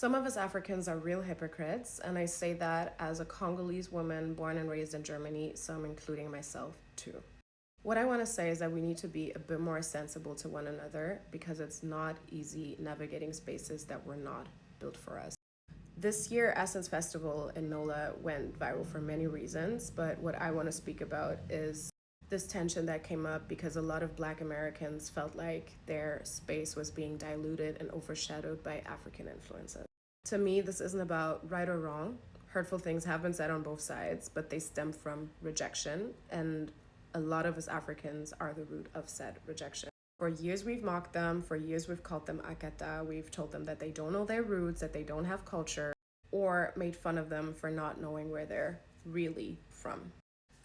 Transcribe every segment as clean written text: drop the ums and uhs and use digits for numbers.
Some of us Africans are real hypocrites, and I say that as a Congolese woman born and raised in Germany, so I'm including myself too. What I want to say is that we need to be a bit more sensible to one another because it's not easy navigating spaces that were not built for us. This year, Essence Festival in NOLA went viral for many reasons, but what I want to speak about is this tension that came up because a lot of Black Americans felt like their space was being diluted and overshadowed by African influences. To me, this isn't about right or wrong. Hurtful things have been said on both sides, but they stem from rejection, and a lot of us Africans are the root of said rejection. For years we've mocked them, for years we've called them akata, we've told them that they don't know their roots, that they don't have culture, or made fun of them for not knowing where they're really from.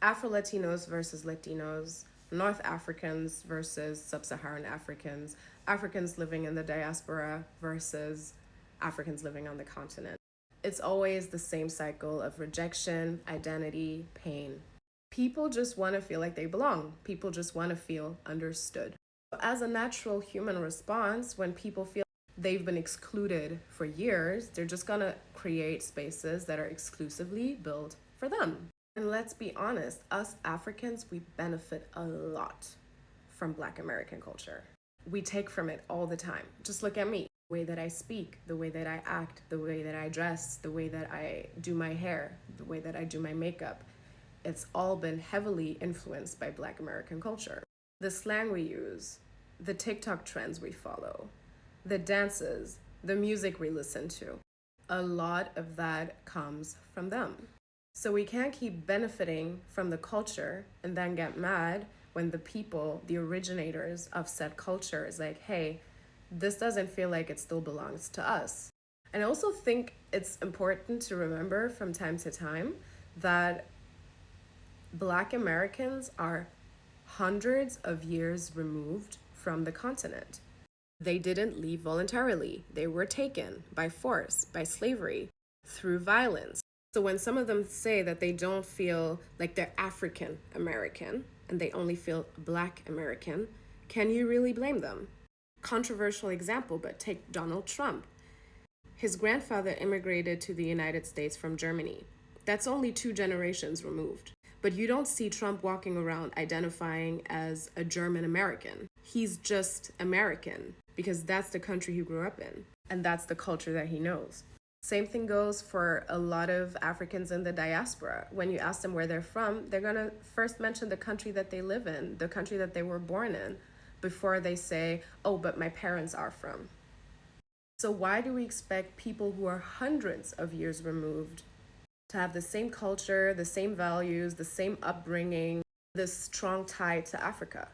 Afro-Latinos versus Latinos, North Africans versus Sub-Saharan Africans, Africans living in the diaspora versus Africans living on the continent. It's always the same cycle of rejection, identity, pain. People just want to feel like they belong. People just want to feel understood. As a natural human response, when people feel they've been excluded for years, they're just going to create spaces that are exclusively built for them. And let's be honest, us Africans, we benefit a lot from Black American culture. We take from it all the time. Just look at me. The way that I speak, the way that I act, the way that I dress, the way that I do my hair, the way that I do my makeup. It's all been heavily influenced by Black American culture. The slang we use, the TikTok trends we follow, the dances, the music we listen to, a lot of that comes from them. So we can't keep benefiting from the culture and then get mad when the people, the originators of said culture is like, hey, this doesn't feel like it still belongs to us. And I also think it's important to remember from time to time that Black Americans are hundreds of years removed from the continent. They didn't leave voluntarily. They were taken by force, by slavery, through violence. So when some of them say that they don't feel like they're African American and they only feel Black American, can you really blame them? Controversial example, but take Donald Trump. His grandfather immigrated to the United States from Germany. That's only 2 generations removed. But you don't see Trump walking around identifying as a German American. He's just American because that's the country he grew up in and that's the culture that he knows. Same thing goes for a lot of Africans in the diaspora. When you ask them where they're from, they're going to first mention the country that they live in, the country that they were born in, before they say, oh, but my parents are from. So why do we expect people who are hundreds of years removed to have the same culture, the same values, the same upbringing, this strong tie to Africa?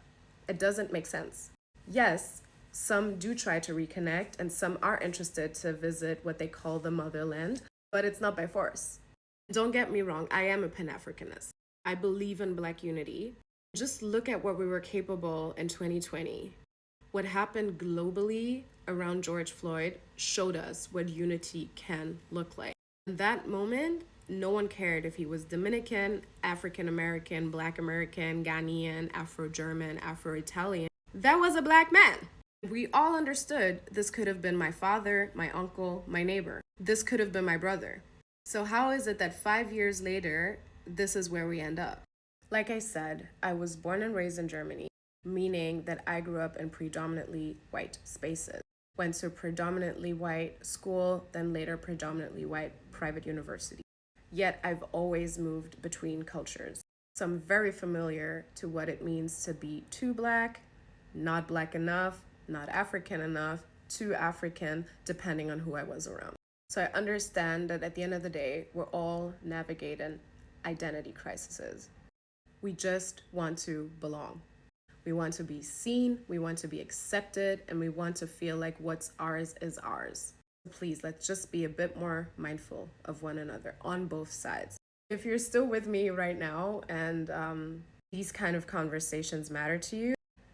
It doesn't make sense. Yes, some do try to reconnect and some are interested to visit what they call the motherland, but it's not by force. Don't get me wrong, I am a Pan-Africanist. I believe in Black unity. Just look at what we were capable in 2020. What happened globally around George Floyd showed us what unity can look like. In that moment, no one cared if he was Dominican, African American, Black American, Ghanaian, Afro-German, Afro-Italian. That was a Black man. We all understood this could have been my father, my uncle, my neighbor. This could have been my brother. So how is it that 5 years later, this is where we end up? Like I said, I was born and raised in Germany, meaning that I grew up in predominantly white spaces. Went to predominantly white school, then later predominantly white private university. Yet I've always moved between cultures. So I'm very familiar to what it means to be too Black, not Black enough, not African enough, too African, depending on who I was around. So I understand that at the end of the day, we're all navigating identity crises. We just want to belong. We want to be seen, we want to be accepted, and we want to feel like what's ours is ours. Please, let's just be a bit more mindful of one another on both sides. If you're still with me right now and these kind of conversations matter to you,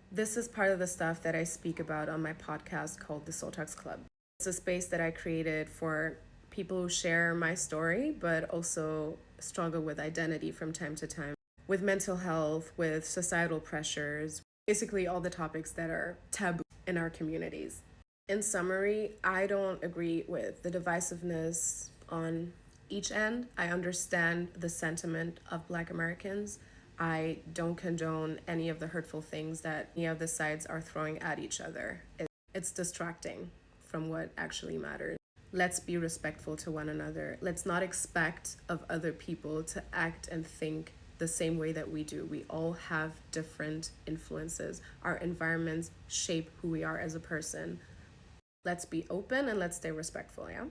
this is part of the stuff that I speak about on my podcast called the Soul Talks Club. It's a space that I created for people who share my story, but also struggle with identity from time to time, with mental health, with societal pressures, basically all the topics that are taboo in our communities. In summary, I don't agree with the divisiveness on each end. I understand the sentiment of Black Americans. I don't condone any of the hurtful things that any of the sides are throwing at each other. It's distracting from what actually matters. Let's be respectful to one another. Let's not expect of other people to act and think the same way that we do. We all have different influences. Our environments shape who we are as a person. Let's be open and let's stay respectful, yeah?